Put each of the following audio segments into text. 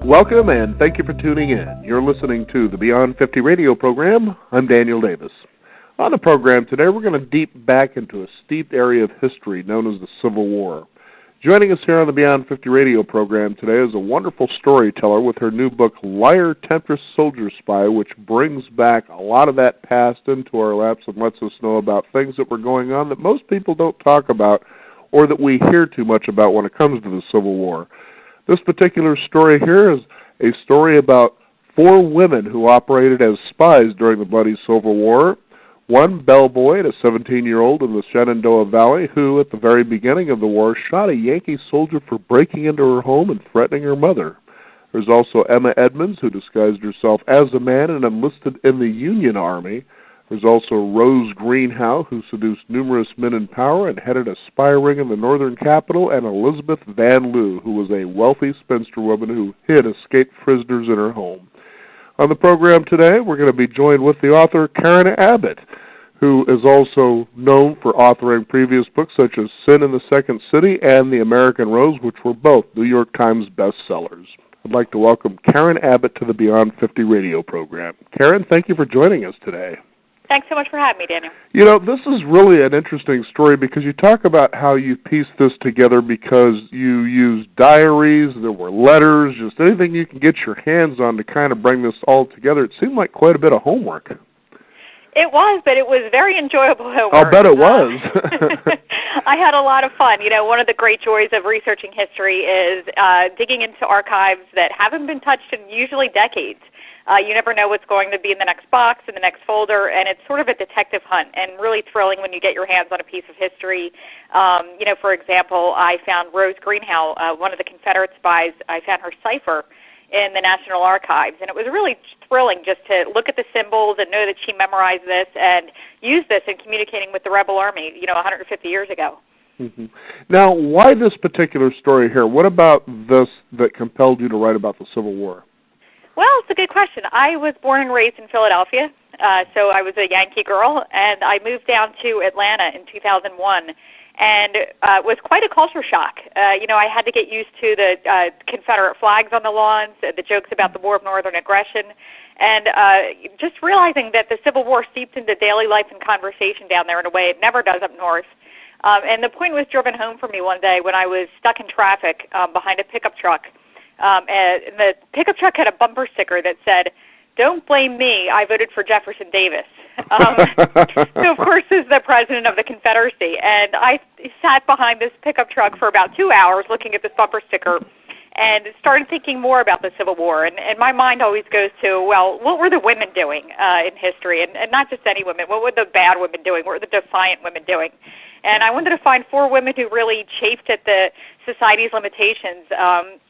Welcome and thank you for tuning in. You're listening to the Beyond 50 radio program. I'm Daniel Davis. On the program today, we're going to deep back into a steep area of history known as the Civil War. Joining us here on the Beyond 50 radio program today is a wonderful storyteller with her new book, Liar, Temptress, Soldier Spy, which brings back a lot of that past into our laps and lets us know about things that were going on that most people don't talk about or that we hear too much about when it comes to the Civil War. This particular story here is a story about 4 women who operated as spies during the bloody Civil War. One, Belle Boyd, a 17-year-old in the Shenandoah Valley, who, at the very beginning of the war, shot a Yankee soldier for breaking into her home and threatening her mother. There's also Emma Edmonds, who disguised herself as a man and enlisted in the Union Army. There's also Rose Greenhow, who seduced numerous men in power and headed a spy ring in the northern capital, and Elizabeth Van Lew, who was a wealthy spinster woman who hid escaped prisoners in her home. On the program today, we're going to be joined with the author Karen Abbott, who is also known for authoring previous books such as Sin in the Second City and The American Rose, which were both New York Times bestsellers. I'd like to welcome Karen Abbott to the Beyond 50 radio program. Karen, thank you for joining us today. Thanks so much for having me, Daniel. You know, this is really an interesting story because you talk about how you pieced this together because you used diaries, there were letters, just anything you can get your hands on to kind of bring this all together. It seemed like quite a bit of homework. It was, but it was very enjoyable homework. I'll bet it was. I had a lot of fun. You know, one of the great joys of researching history is digging into archives that haven't been touched in usually decades. You never know what's going to be in the next box, in the next folder, and it's sort of a detective hunt and really thrilling when you get your hands on a piece of history. You know, for example, I found Rose Greenhow, one of the Confederate spies. I found her cipher in the National Archives, and it was really thrilling just to look at the symbols and know that she memorized this and used this in communicating with the rebel army, you know, 150 years ago. Mm-hmm. Now, why this particular story here? What about this that compelled you to write about the Civil War? Well, it's a good question. I was born and raised in Philadelphia, so I was a Yankee girl, and I moved down to Atlanta in 2001, and it was quite a culture shock. You know, I had to get used to the Confederate flags on the lawns, the jokes about the War of Northern Aggression, and just realizing that the Civil War seeped into daily life and conversation down there in a way it never does up north. And the point was driven home for me one day when I was stuck in traffic behind a pickup truck. And the pickup truck had a bumper sticker that said, "Don't blame me, I voted for Jefferson Davis." So, of course, this is the president of the Confederacy. And I sat behind this pickup truck for about 2 hours looking at this bumper sticker and started thinking more about the Civil War. And my mind always goes to, well, what were the women doing in history? And not just any women. What were the bad women doing? What were the defiant women doing? And I wanted to find 4 women who really chafed at the society's limitations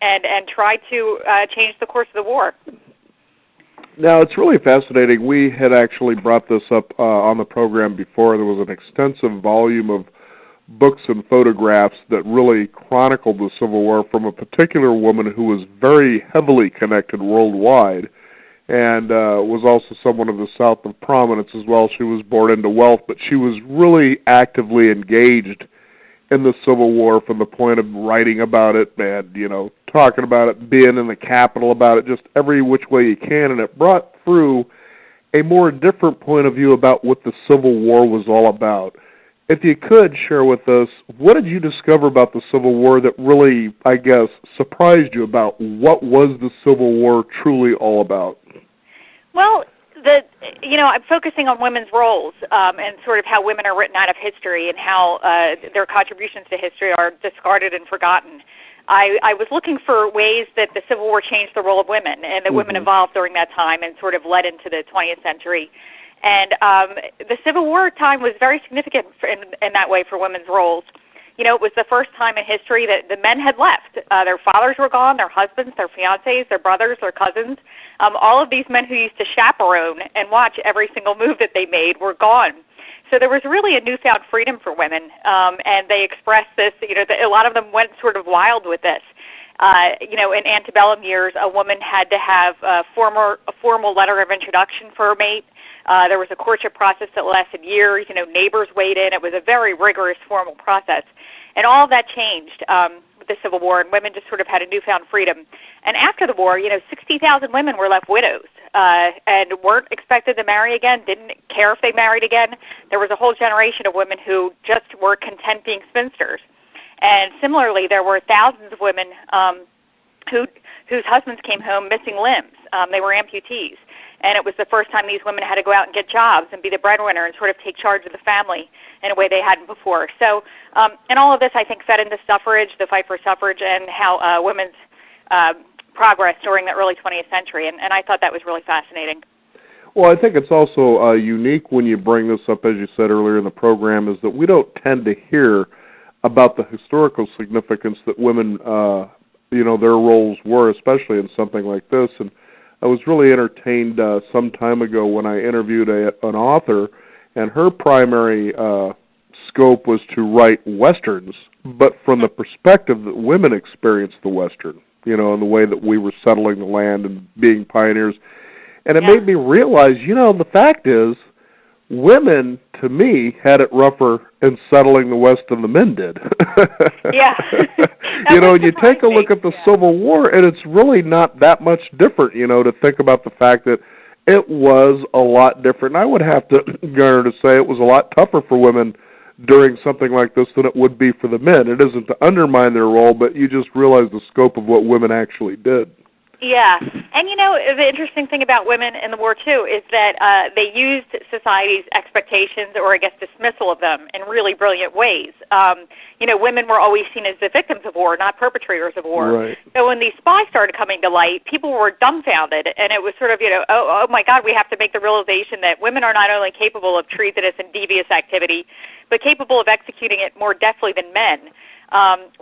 and tried to change the course of the war. Now, it's really fascinating. We had actually brought this up on the program before. There was an extensive volume of books and photographs that really chronicled the Civil War from a particular woman who was very heavily connected worldwide and was also someone of the South of prominence as well. She was born into wealth, but she was really actively engaged in the Civil War from the point of writing about it and, you know, talking about it, being in the Capitol about it, just every which way you can, and it brought through a more different point of view about what the Civil War was all about. If you could share with us, what did you discover about the Civil War that really, I guess, surprised you about what was the Civil War truly all about? Well, I'm focusing on women's roles and sort of how women are written out of history and how their contributions to history are discarded and forgotten. I was looking for ways that the Civil War changed the role of women and that women evolved during that time and sort of led into the 20th century. And the Civil War time was very significant in that way for women's roles. You know, it was the first time in history that the men had left. Their fathers were gone, their husbands, their fiancés, their brothers, their cousins. All of these men who used to chaperone and watch every single move that they made were gone. So there was really a newfound freedom for women, and they expressed this. You know, a lot of them went sort of wild with this. In antebellum years, a woman had to have a formal letter of introduction for her mate. There was a courtship process that lasted years. You know, neighbors weighed in. It was a very rigorous, formal process. And all of that changed with the Civil War, and women just sort of had a newfound freedom. And after the war, 60,000 women were left widows and weren't expected to marry again, didn't care if they married again. There was a whole generation of women who just were content being spinsters. And similarly, there were thousands of women whose husbands came home missing limbs. They were amputees. And it was the first time these women had to go out and get jobs and be the breadwinner and sort of take charge of the family in a way they hadn't before. So, and all of this, I think, fed into suffrage, the fight for suffrage, and how women's progress during the early 20th century. And I thought that was really fascinating. Well, I think it's also unique when you bring this up, as you said earlier in the program, is that we don't tend to hear about the historical significance that women, their roles were, especially in something like this. And I was really entertained some time ago when I interviewed an author, and her primary scope was to write Westerns, but from the perspective that women experienced the Western, in the way that we were settling the land and being pioneers. And it made me realize, the fact is, women, to me, had it rougher in settling the West than the men did. Yeah. And you take a look at the Civil War, and it's really not that much different, to think about the fact that it was a lot different. And I would have to, Garner, to say it was a lot tougher for women during something like this than it would be for the men. It isn't to undermine their role, but you just realize the scope of what women actually did. Yeah, and the interesting thing about women in the war, too, is that they used society's expectations, or I guess dismissal of them, in really brilliant ways. Women were always seen as the victims of war, not perpetrators of war. Right. So when these spies started coming to light, people were dumbfounded, and it was sort of, oh my God, we have to make the realization that women are not only capable of treasonous and devious activity, but capable of executing it more deftly than men.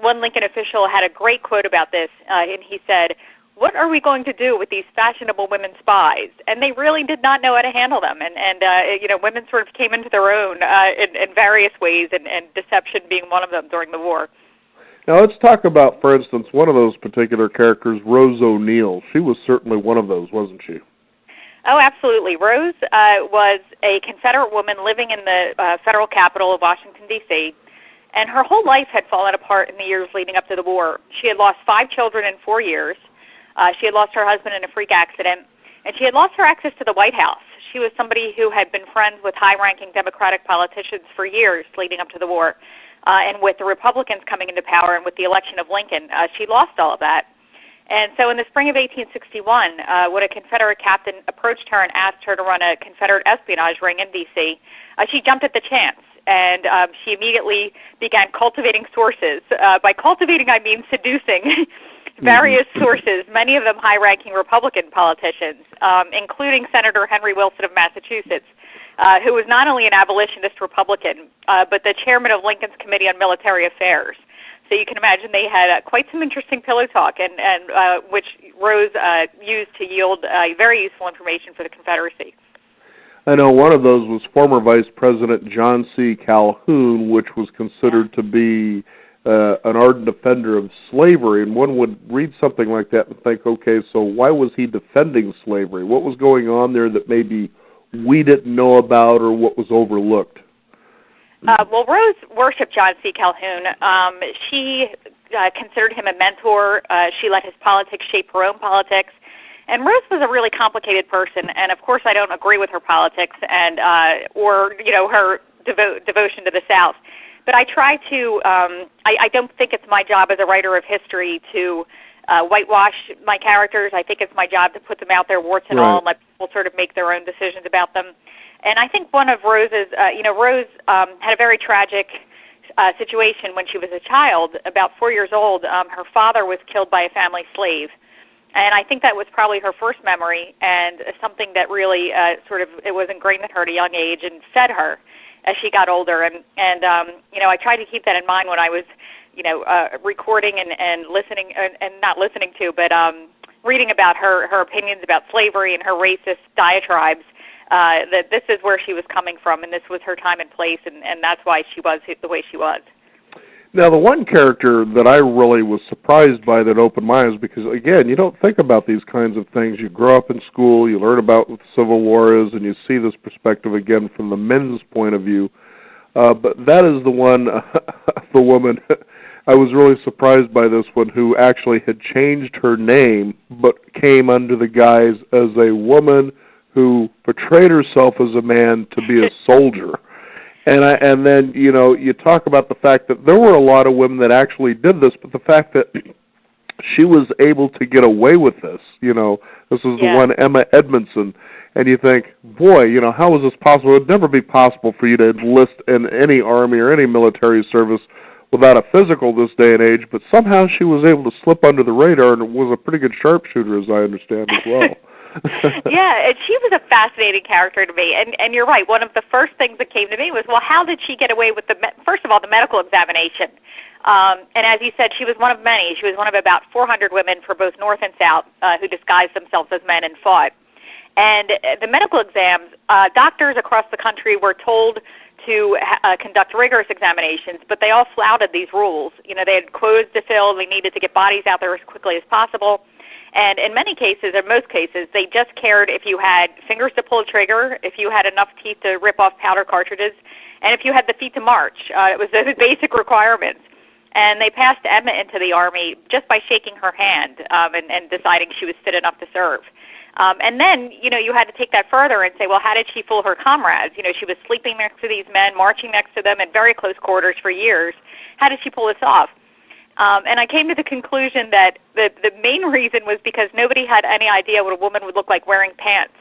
One Lincoln official had a great quote about this, and he said, "What are we going to do with these fashionable women spies?" And they really did not know how to handle them. And women sort of came into their own in various ways, and deception being one of them during the war. Now let's talk about, for instance, one of those particular characters, Rose O'Neal. She was certainly one of those, wasn't she? Oh, absolutely. Rose was a Confederate woman living in the federal capital of Washington, D.C., and her whole life had fallen apart in the years leading up to the war. She had lost 5 children in 4 years. She had lost her husband in a freak accident, and she had lost her access to the White House. She was somebody who had been friends with high-ranking Democratic politicians for years leading up to the war. And with the Republicans coming into power and with the election of Lincoln, she lost all of that. And so in the spring of 1861, when a Confederate captain approached her and asked her to run a Confederate espionage ring in D.C., she jumped at the chance. And she immediately began cultivating sources. By cultivating, I mean seducing various sources, many of them high-ranking Republican politicians, including Senator Henry Wilson of Massachusetts, who was not only an abolitionist Republican, but the chairman of Lincoln's Committee on Military Affairs. So you can imagine they had quite some interesting pillow talk, and which Rose used to yield very useful information for the Confederacy. I know one of those was former Vice President John C. Calhoun, which was considered to be an ardent defender of slavery, and one would read something like that and think, okay, so why was he defending slavery? What was going on there that maybe we didn't know about or what was overlooked? Well, Rose worshipped John C. Calhoun. She considered him a mentor. She let his politics shape her own politics. And Rose was a really complicated person, and of course I don't agree with her politics and or her devotion to the South. But I try to. I don't think it's my job as a writer of history to whitewash my characters. I think it's my job to put them out there, warts and all, and let people sort of make their own decisions about them. And I think one of Rose's, Rose had a very tragic situation when she was a child. About 4 years old, her father was killed by a family slave. And I think that was probably her first memory, and something that really it was ingrained in her at a young age and fed her as she got older. And I tried to keep that in mind when I was, recording and listening, and not listening to, but reading about her opinions about slavery and her racist diatribes, that this is where she was coming from, and this was her time and place, and that's why she was the way she was. Now, the one character that I really was surprised by that opened my eyes, because, again, you don't think about these kinds of things. You grow up in school, you learn about what the Civil War is, and you see this perspective, again, from the men's point of view. But that is the one, the woman, I was really surprised by this one, who actually had changed her name, but came under the guise as a woman who portrayed herself as a man to be a soldier. And then, you know, you talk about the fact that there were a lot of women that actually did this, but the fact that she was able to get away with this, you know, this is the one, Emma Edmondson, and you think, boy, you know, how is this possible? It would never be possible for you to enlist in any army or any military service without a physical this day and age, but somehow she was able to slip under the radar and was a pretty good sharpshooter, as I understand, as well. Yeah, and she was a fascinating character to me, and you're right, one of the first things that came to me was, well, how did she get away with first of all, the medical examination? And as you said, she was one of many. She was one of about 400 women for both North and South who disguised themselves as men and fought. And the medical exams, doctors across the country were told to conduct rigorous examinations, but they all flouted these rules. You know, they had quotas to fill. They needed to get bodies out there as quickly as possible. And in many cases, or most cases, they just cared if you had fingers to pull a trigger, if you had enough teeth to rip off powder cartridges, and if you had the feet to march. It was the basic requirements. And they passed Emma into the Army just by shaking her hand and deciding she was fit enough to serve. And then, you know, you had to take that further and say, well, how did she fool her comrades? You know, she was sleeping next to these men, marching next to them in very close quarters for years. How did she pull this off? And I came to the conclusion that the main reason was because nobody had any idea what a woman would look like wearing pants.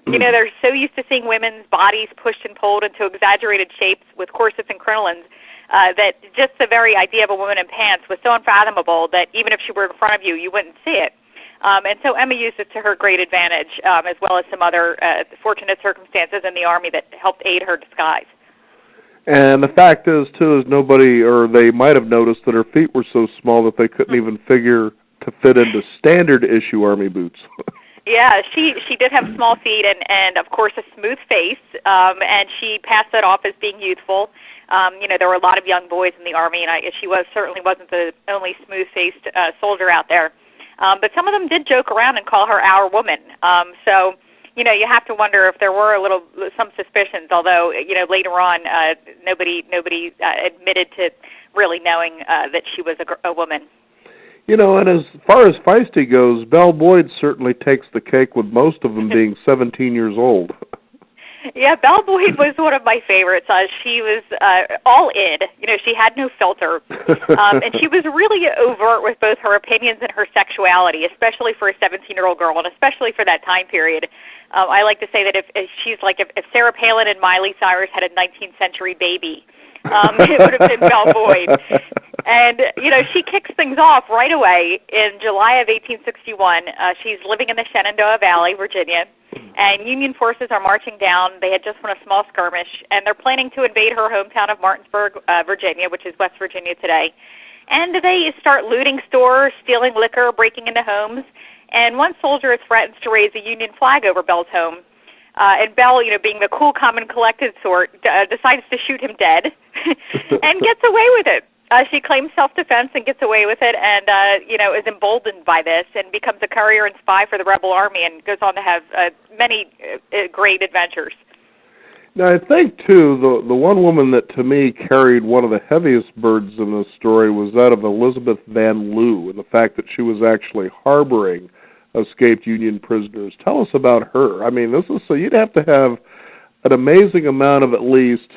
You know, they're so used to seeing women's bodies pushed and pulled into exaggerated shapes with corsets and crinolines that just the very idea of a woman in pants was so unfathomable that even if she were in front of you, you wouldn't see it. And so Emma used it to her great advantage, as well as some other fortunate circumstances in the Army that helped aid her disguise. And the fact is, too, is nobody, or they might have noticed that her feet were so small that they couldn't even figure to fit into standard issue Army boots. Yeah, she did have small feet and of course, a smooth face, and she passed that off as being youthful. You know, there were a lot of young boys in the Army, and she certainly wasn't the only smooth-faced soldier out there. But some of them did joke around and call her our woman. So, you know, you have to wonder if there were some suspicions, although, you know, later on, nobody admitted to really knowing that she was a woman. You know, and as far as feisty goes, Belle Boyd certainly takes the cake with most of them being 17 years old. Yeah, Belle Boyd was one of my favorites. She was all in. You know, she had no filter. And she was really overt with both her opinions and her sexuality, especially for a 17-year-old girl, and especially for that time period. I like to say that if Sarah Palin and Miley Cyrus had a 19th century baby, it would have been Belle Boyd. And, you know, she kicks things off right away in July of 1861. She's living in the Shenandoah Valley, Virginia, and Union forces are marching down. They had just won a small skirmish, and they're planning to invade her hometown of Martinsburg, Virginia, which is West Virginia today. And they start looting stores, stealing liquor, breaking into homes, and one soldier threatens to raise a Union flag over Belle's home. And Belle, you know, being the cool, calm, and collected sort, decides to shoot him dead and gets away with it. She claims self-defense and gets away with it and, you know, is emboldened by this and becomes a courier and spy for the rebel army and goes on to have many great adventures. Now, I think, too, the one woman that, to me, carried one of the heaviest burdens in this story was that of Elizabeth Van Lew, and the fact that she was actually harboring escaped Union prisoners. Tell us about her. I mean, so you'd have to have an amazing amount of at least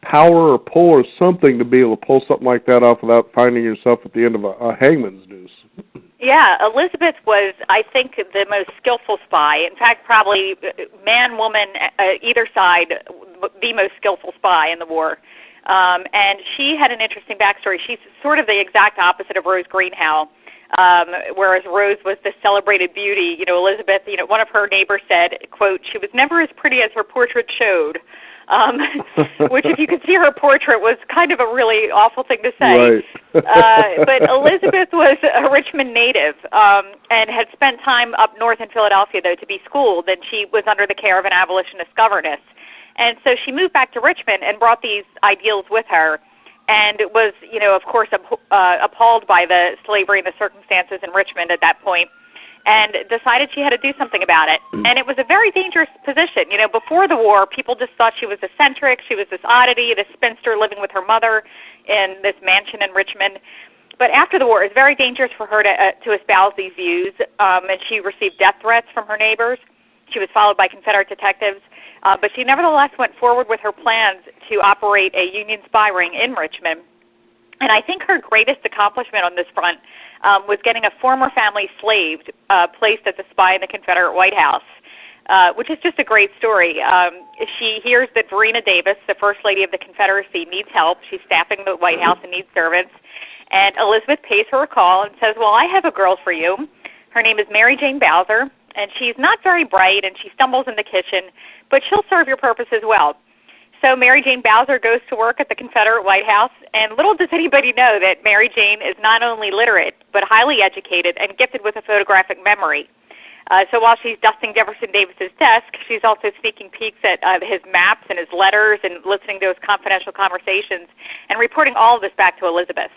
power or pull or something to be able to pull something like that off without finding yourself at the end of a hangman's noose. Yeah, Elizabeth was, I think, the most skillful spy. In fact, probably man, woman, either side, the most skillful spy in the war. And she had an interesting backstory. She's sort of the exact opposite of Rose Greenhow. Whereas Rose was the celebrated beauty, you know, Elizabeth, you know, one of her neighbors said, quote, she was never as pretty as her portrait showed, which if you could see her portrait was kind of a really awful thing to say. Right. But Elizabeth was a Richmond native and had spent time up north in Philadelphia, though, to be schooled, and she was under the care of an abolitionist governess. And so she moved back to Richmond and brought these ideals with her, and was, you know, of course, appalled by the slavery and the circumstances in Richmond at that point. and decided she had to do something about it. And it was a very dangerous position. You know, before the war, people just thought she was eccentric. She was this oddity, this spinster living with her mother in this mansion in Richmond. But after the war, it was very dangerous for her to espouse these views, and she received death threats from her neighbors. She was followed by Confederate detectives. But she nevertheless went forward with her plans to operate a Union spy ring in Richmond. And I think her greatest accomplishment on this front was getting a former family slave placed as a spy in the Confederate White House, which is just a great story. She hears that Verena Davis, the First Lady of the Confederacy, needs help. She's staffing the White House and needs servants. And Elizabeth pays her a call and says, well, I have a girl for you. Her name is Mary Jane Bowser, and she's not very bright, and she stumbles in the kitchen, but she'll serve your purpose as well. So Mary Jane Bowser goes to work at the Confederate White House, and little does anybody know that Mary Jane is not only literate, but highly educated and gifted with a photographic memory. So while she's dusting Jefferson Davis's desk, she's also sneaking peeks at his maps and his letters and listening to his confidential conversations and reporting all of this back to Elizabeth.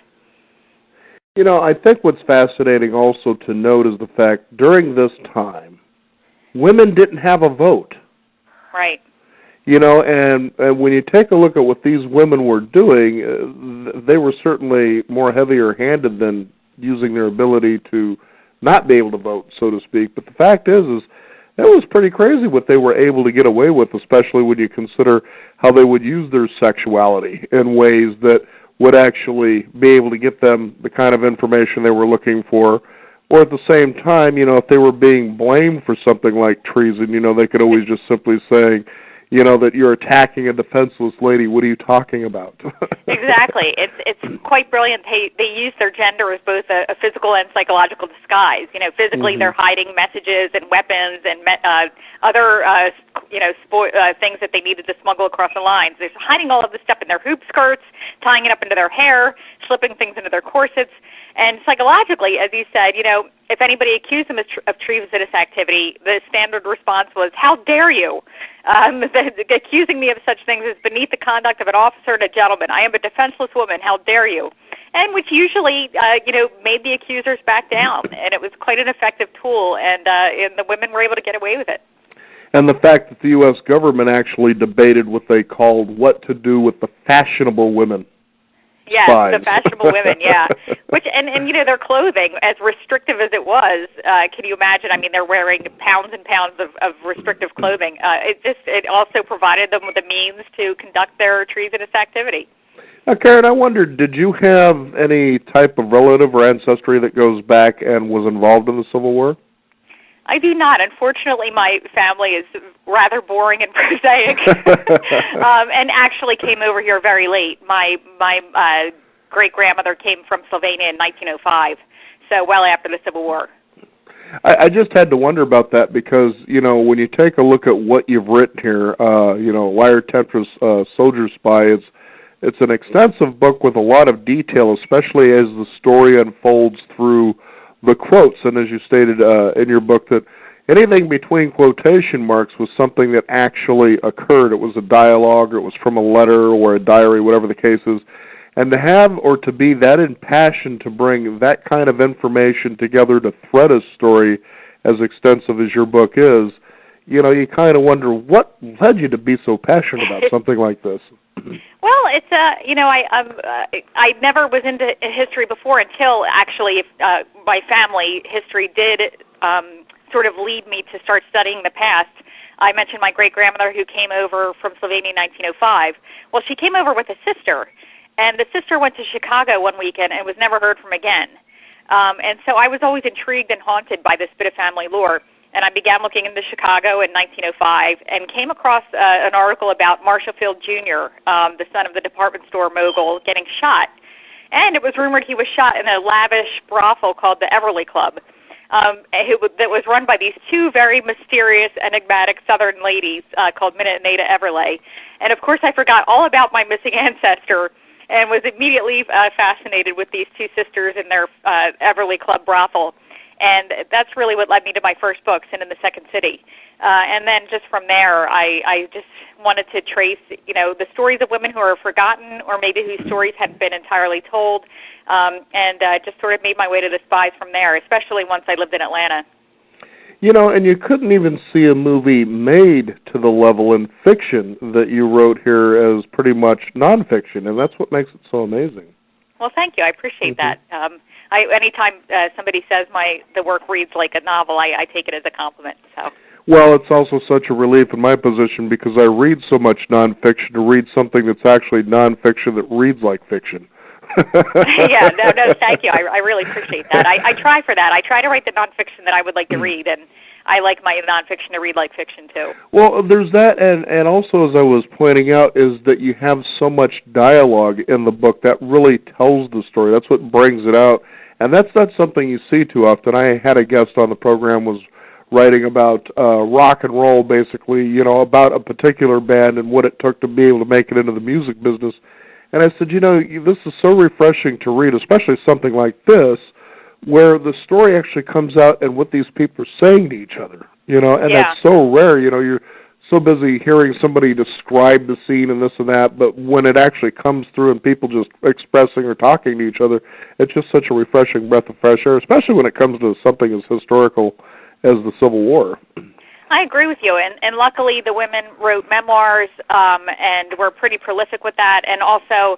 You know, I think what's fascinating also to note is the fact during this time, women didn't have a vote. Right. You know, and when you take a look at what these women were doing, they were certainly more heavier-handed than using their ability to not be able to vote, so to speak. But the fact is that was pretty crazy what they were able to get away with, especially when you consider how they would use their sexuality in ways that would actually be able to get them the kind of information they were looking for. Or at the same time, you know, if they were being blamed for something like treason, you know, they could always just simply say, you know, that you're attacking a defenseless lady. What are you talking about? Exactly. It's quite brilliant. They use their gender as both a physical and psychological disguise. You know, physically they're hiding messages and weapons and other things that they needed to smuggle across the lines. They're hiding all of this stuff in their hoop skirts, tying it up into their hair, slipping things into their corsets. And psychologically, as you said, you know, if anybody accused them of treasonous activity, the standard response was, how dare you? Accusing me of such things is beneath the conduct of an officer and a gentleman. I am a defenseless woman. How dare you? And which usually, made the accusers back down. And it was quite an effective tool, and the women were able to get away with it. And the fact that the U.S. government actually debated what they called what to do with the fashionable women. Yes, spies. The fashionable women, yeah. Which and their clothing, as restrictive as it was, can you imagine? I mean, they're wearing pounds and pounds of restrictive clothing. It also provided them with the means to conduct their treasonous activity. Now, Karen, I wondered, did you have any type of relative or ancestry that goes back and was involved in the Civil War? I do not. Unfortunately, my family is rather boring and prosaic, and actually came over here very late. My great-grandmother came from Slovenia in 1905, so well after the Civil War. I just had to wonder about that because, you know, when you take a look at what you've written here, Liar, Temptress, Soldier Spy, it's an extensive book with a lot of detail, especially as the story unfolds through the quotes, and as you stated in your book, that anything between quotation marks was something that actually occurred. It was a dialogue, or it was from a letter or a diary, whatever the case is. And to have or to be that impassioned to bring that kind of information together to thread a story as extensive as your book is, you know, you kind of wonder what led you to be so passionate about something like this. Well, it's I never was into history before until actually my family history did sort of lead me to start studying the past. I mentioned my great-grandmother who came over from Slovenia in 1905. Well, she came over with a sister, and the sister went to Chicago one weekend and was never heard from again. And so I was always intrigued and haunted by this bit of family lore. And I began looking into Chicago in 1905 and came across an article about Marshall Field Jr., the son of the department store mogul, getting shot. And it was rumored he was shot in a lavish brothel called the Everly Club that was run by these two very mysterious, enigmatic Southern ladies called Minna and Ada Everly. And, of course, I forgot all about my missing ancestor and was immediately fascinated with these two sisters in their Everly Club brothel. And that's really what led me to my first book, Sin in the Second City. And then just from there, I just wanted to trace, the stories of women who are forgotten or maybe whose stories hadn't been entirely told, and just sort of made my way to the spies from there, especially once I lived in Atlanta. You know, and you couldn't even see a movie made to the level in fiction that you wrote here as pretty much nonfiction, and that's what makes it so amazing. Well, thank you. I appreciate that. Anytime somebody says the work reads like a novel, I take it as a compliment. So. Well, it's also such a relief in my position because I read so much nonfiction to read something that's actually nonfiction that reads like fiction. Yeah, no, thank you. I really appreciate that. I try for that. I try to write the nonfiction that I would like to read, and I like my nonfiction to read like fiction, too. Well, there's that, and also, as I was pointing out, is that you have so much dialogue in the book that really tells the story. That's what brings it out, and that's not something you see too often. I had a guest on the program was writing about rock and roll, basically, you know, about a particular band and what it took to be able to make it into the music business. And I said, you know, this is so refreshing to read, especially something like this, where the story actually comes out and what these people are saying to each other, you know, and that's so rare. You know, you're so busy hearing somebody describe the scene and this and that, but when it actually comes through and people just expressing or talking to each other, it's just such a refreshing breath of fresh air, especially when it comes to something as historical as the Civil War. I agree with you, and luckily the women wrote memoirs and were pretty prolific with that, and also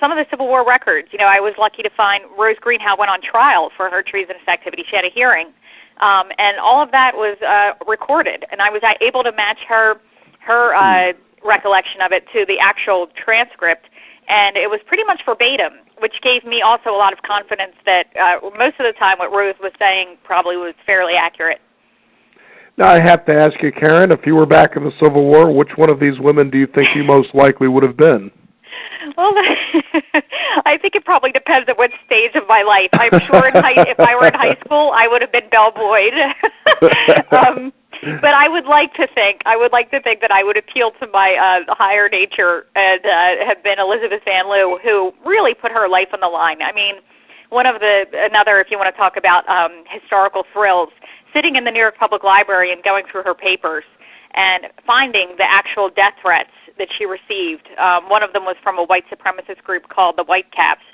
some of the Civil War records. You know, I was lucky to find Rose Greenhow went on trial for her treasonous activity. She had a hearing, and all of that was recorded, and I was able to match her recollection of it to the actual transcript, and it was pretty much verbatim, which gave me also a lot of confidence that most of the time what Rose was saying probably was fairly accurate. Now, I have to ask you, Karen, if you were back in the Civil War, which one of these women do you think you most likely would have been? Well, I think it probably depends on what stage of my life. I'm sure if I were in high school, I would have been Belle Boyd. But I would like to think that I would appeal to my higher nature and have been Elizabeth Van Lew, who really put her life on the line. I mean, another, if you want to talk about historical thrills, sitting in the New York Public Library and going through her papers and finding the actual death threats that she received. One of them was from a white supremacist group called the White Caps,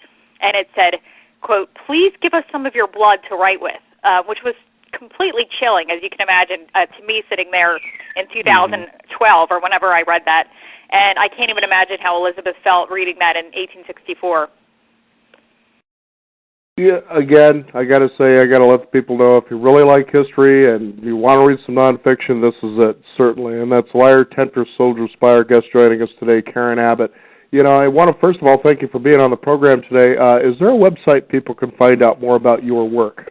and it said, quote, "Please give us some of your blood to write with," which was completely chilling, as you can imagine, to me sitting there in 2012 or whenever I read that. And I can't even imagine how Elizabeth felt reading that in 1864. Yeah, again, I got to let the people know, if you really like history and you want to read some nonfiction, this is it, certainly. And that's Liar, Temptress, Soldier, Spy, our guest joining us today, Karen Abbott. You know, I want to, first of all, thank you for being on the program today. Is there a website people can find out more about your work?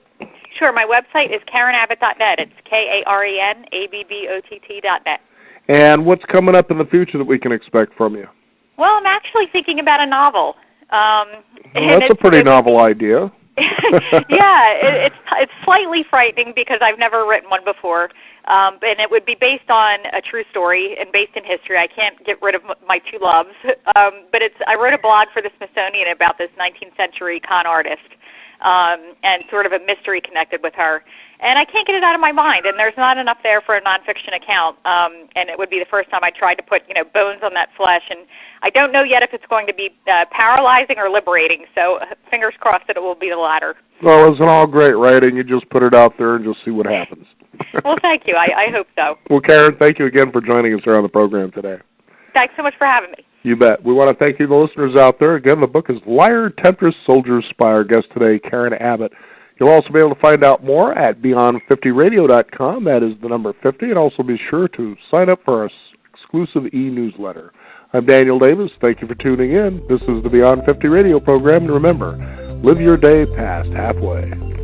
Sure, my website is KarenAbbott.net. It's KarenAbbott.net. And what's coming up in the future that we can expect from you? Well, I'm actually thinking about a novel. That's a pretty novel idea. Yeah, it's slightly frightening because I've never written one before, and it would be based on a true story and based in history. I can't get rid of my two loves, but I wrote a blog for the Smithsonian about this 19th century con artist, and sort of a mystery connected with her. And I can't get it out of my mind, and there's not enough there for a nonfiction account, and it would be the first time I tried to put, bones on that flesh, and I don't know yet if it's going to be paralyzing or liberating, so fingers crossed that it will be the latter. Well, isn't all great writing? You just put it out there and just see what happens. Well, thank you. I hope so. Well, Karen, thank you again for joining us here on the program today. Thanks so much for having me. You bet. We want to thank you, the listeners out there. Again, the book is Liar, Temptress, Soldier, Spy. Our guest today, Karen Abbott. You'll also be able to find out more at beyond50radio.com. That is the number 50. And also be sure to sign up for our exclusive e-newsletter. I'm Daniel Davis. Thank you for tuning in. This is the Beyond 50 radio program. And remember, live your day past halfway.